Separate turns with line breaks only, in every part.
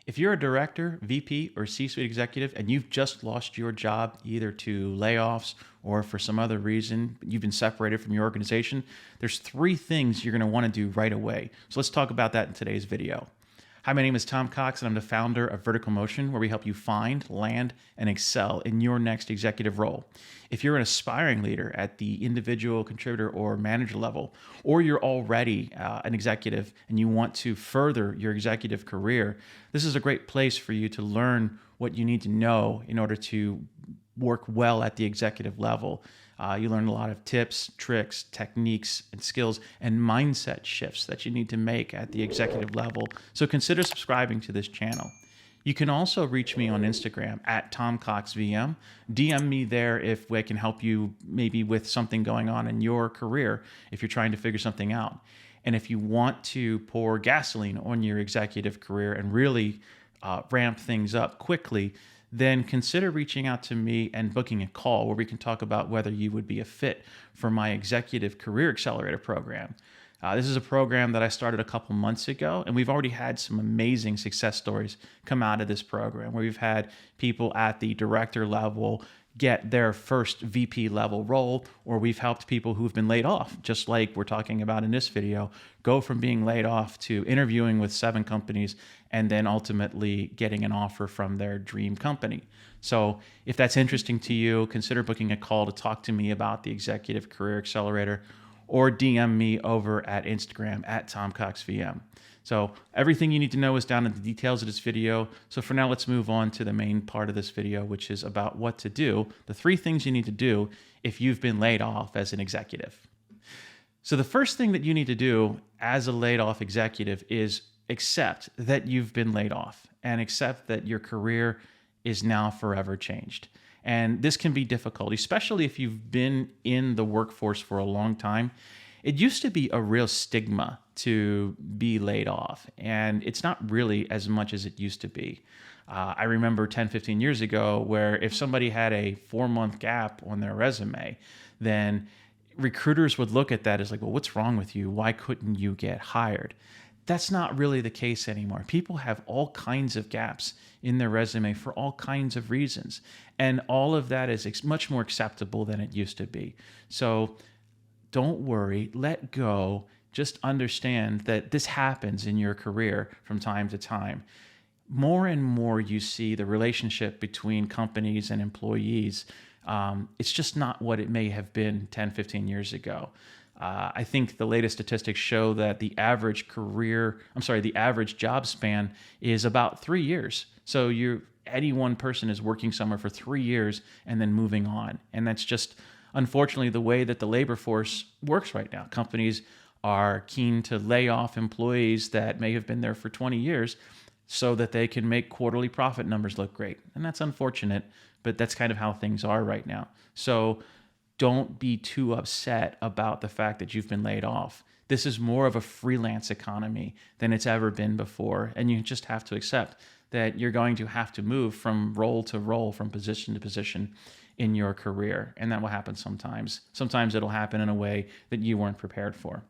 If you're a director, VP, or C-suite executive and you've just lost your job either to layoffs or for some other reason, you've been separated from your organization, there's three things you're going to want to do right away. So let's talk about that in today's video. Hi, my name is Tom Cox, and I'm the founder of Vertical Motion, where we help you find, land, and excel in your next executive role. If you're an aspiring leader at the individual contributor or manager level, or you're already an executive and you want to further your executive career, this is a great place for you to learn what you need to know in order to work well at the executive level. You learn a lot of tips, tricks, techniques, and skills and mindset shifts that you need to make at the executive level. So consider subscribing to this channel. You can also reach me on Instagram at TomCoxVM. DM me there if I can help you maybe with something going on in your career, if you're trying to figure something out. And if you want to pour gasoline on your executive career and really ramp things up quickly, then consider reaching out to me and booking a call where we can talk about whether you would be a fit for my Executive Career Accelerator program. This is a program that I started a couple months ago, and we've already had some amazing success stories come out of this program where we've had people at the director level get their first VP level role, or we've helped people who've been laid off, just like we're talking about in this video, go from being laid off to interviewing with 7 companies and then ultimately getting an offer from their dream company. So if that's interesting to you, consider booking a call to talk to me about the Executive Career Accelerator, or DM me over at Instagram at TomCoxVM. So everything you need to know is down in the details of this video. So for now, let's move on to the main part of this video, which is about what to do, the 3 things you need to do if you've been laid off as an executive. So the first thing that you need to do as a laid off executive is accept that you've been laid off and accept that your career is now forever changed. And this can be difficult, especially if you've been in the workforce for a long time. It used to be a real stigma to be laid off, and it's not really as much as it used to be. I remember 10, 15 years ago where if somebody had a 4-month gap on their resume, then recruiters would look at that as like, well, what's wrong with you? Why couldn't you get hired? That's not really the case anymore. People have all kinds of gaps in their resume for all kinds of reasons. And all of that is much more acceptable than it used to be. So don't worry, let go. Just understand that this happens in your career from time to time. More and more you see the relationship between companies and employees. It's just not what it may have been 10, 15 years ago. I think the latest statistics show that the average job span is about 3 years. So any one person is working somewhere for 3 years and then moving on. And that's just, unfortunately, the way that the labor force works right now. Companies are keen to lay off employees that may have been there for 20 years so that they can make quarterly profit numbers look great. And that's unfortunate, but that's kind of how things are right now. So don't be too upset about the fact that you've been laid off. This is more of a freelance economy than it's ever been before. And you just have to accept that you're going to have to move from role to role, from position to position in your career. And that will happen sometimes. Sometimes it'll happen in a way that you weren't prepared for.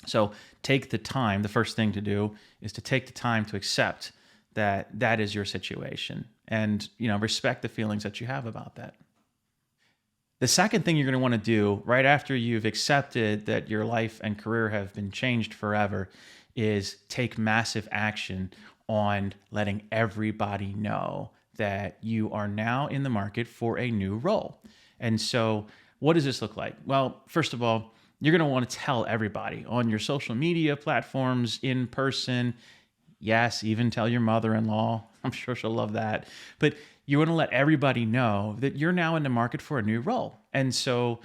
So take the time. The first thing to do is to take the time to accept that that is your situation and, respect the feelings that you have about that. The second thing you're going to want to do right after you've accepted that your life and career have been changed forever is take massive action on letting everybody know that you are now in the market for a new role. And so what does this look like? Well, first of all, you're going to want to tell everybody on your social media platforms, in person. Yes, even tell your mother-in-law. I'm sure she'll love that. But you want to let everybody know that you're now in the market for a new role. And so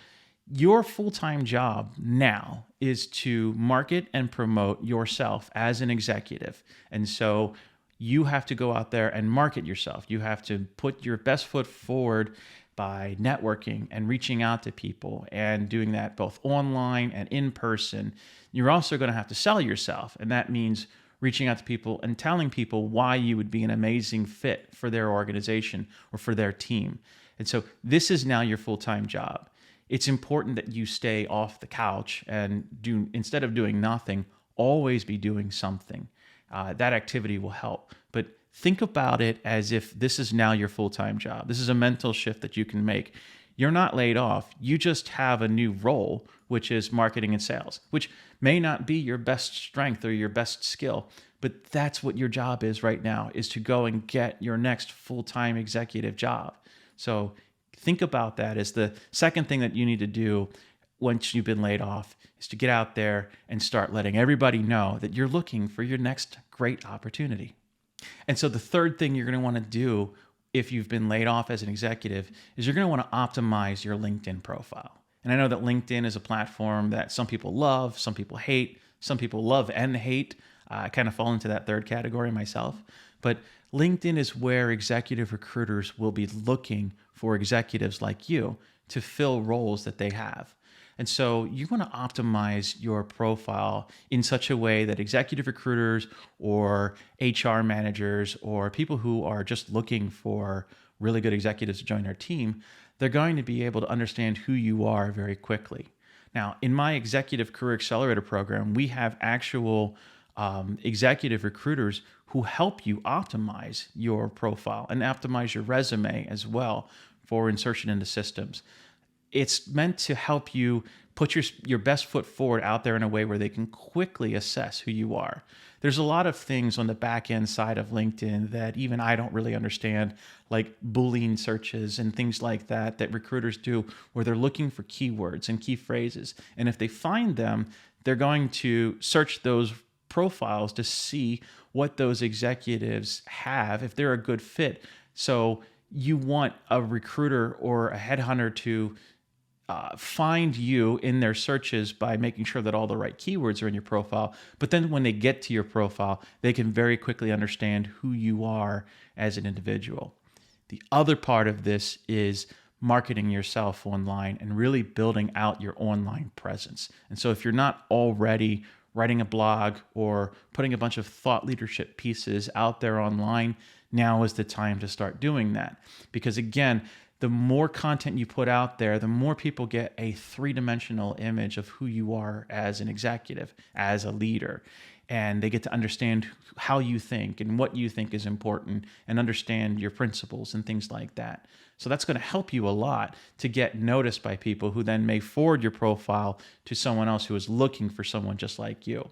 your full-time job now is to market and promote yourself as an executive. And so you have to go out there and market yourself. You have to put your best foot forward by networking and reaching out to people and doing that both online and in person. You're also going to have to sell yourself. And that means reaching out to people and telling people why you would be an amazing fit for their organization or for their team. And so this is now your full-time job. It's important that you stay off the couch and instead of doing nothing, always be doing something. That activity will help. But think about it as if this is now your full-time job. This is a mental shift that you can make. You're not laid off. You just have a new role, which is marketing and sales, which may not be your best strength or your best skill, but that's what your job is right now, is to go and get your next full-time executive job. So think about that as the second thing that you need to do once you've been laid off, is to get out there and start letting everybody know that you're looking for your next great opportunity. And so the third thing you're going to want to do if you've been laid off as an executive is you're going to want to optimize your LinkedIn profile. And I know that LinkedIn is a platform that some people love, some people hate, some people love and hate. I kind of fall into that third category myself. But LinkedIn is where executive recruiters will be looking for executives like you to fill roles that they have. And so you want to optimize your profile in such a way that executive recruiters or HR managers or people who are just looking for really good executives to join their team, they're going to be able to understand who you are very quickly. Now, in my Executive Career Accelerator program, we have actual executive recruiters who help you optimize your profile and optimize your resume as well for insertion into systems. It's meant to help you put your best foot forward out there in a way where they can quickly assess who you are. There's a lot of things on the back end side of LinkedIn that even I don't really understand, like Boolean searches and things like that, that recruiters do, where they're looking for keywords and key phrases. And if they find them, they're going to search those profiles to see what those executives have, if they're a good fit. So you want a recruiter or a headhunter to find you in their searches by making sure that all the right keywords are in your profile. But then when they get to your profile, they can very quickly understand who you are as an individual. The other part of this is marketing yourself online and really building out your online presence. And so if you're not already writing a blog or putting a bunch of thought leadership pieces out there online, now is the time to start doing that. Because again, the more content you put out there, the more people get a three-dimensional image of who you are as an executive, as a leader. And they get to understand how you think and what you think is important and understand your principles and things like that. So that's going to help you a lot to get noticed by people who then may forward your profile to someone else who is looking for someone just like you.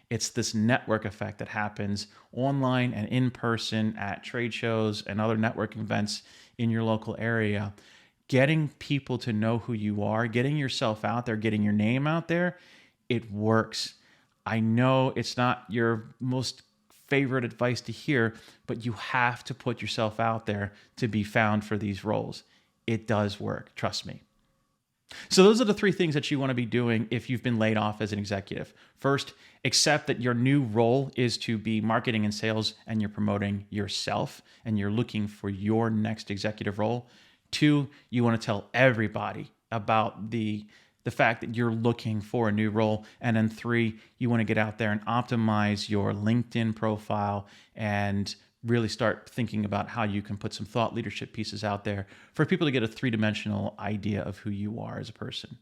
It's this network effect that happens online and in person at trade shows and other networking events in your local area. Getting people to know who you are, getting yourself out there, getting your name out there, it works. I know it's not your most favorite advice to hear, but you have to put yourself out there to be found for these roles. It does work, trust me. So those are the three things that you want to be doing if you've been laid off as an executive. First, accept that your new role is to be marketing and sales and you're promoting yourself and you're looking for your next executive role. Two, you want to tell everybody about the fact that you're looking for a new role. And then three, you want to get out there and optimize your LinkedIn profile and really start thinking about how you can put some thought leadership pieces out there for people to get a three-dimensional idea of who you are as a person.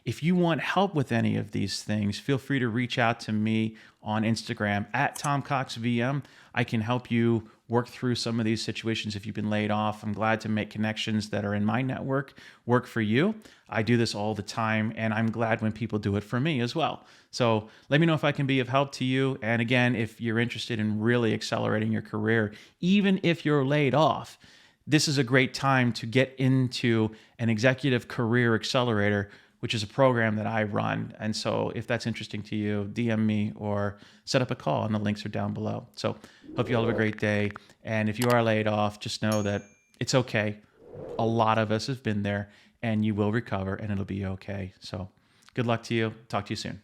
If you want help with any of these things, feel free to reach out to me on Instagram at TomCoxVM. I can help you work through some of these situations if you've been laid off. I'm glad to make connections that are in my network work for you. I do this all the time, and I'm glad when people do it for me as well. So let me know if I can be of help to you. And again, if you're interested in really accelerating your career, even if you're laid off, this is a great time to get into an executive career accelerator, which is a program that I run. And so if that's interesting to you, DM me or set up a call, and the links are down below. So hope you all have a great day. And if you are laid off, just know that it's okay. A lot of us have been there, and you will recover and it'll be okay. So good luck to you. Talk to you soon.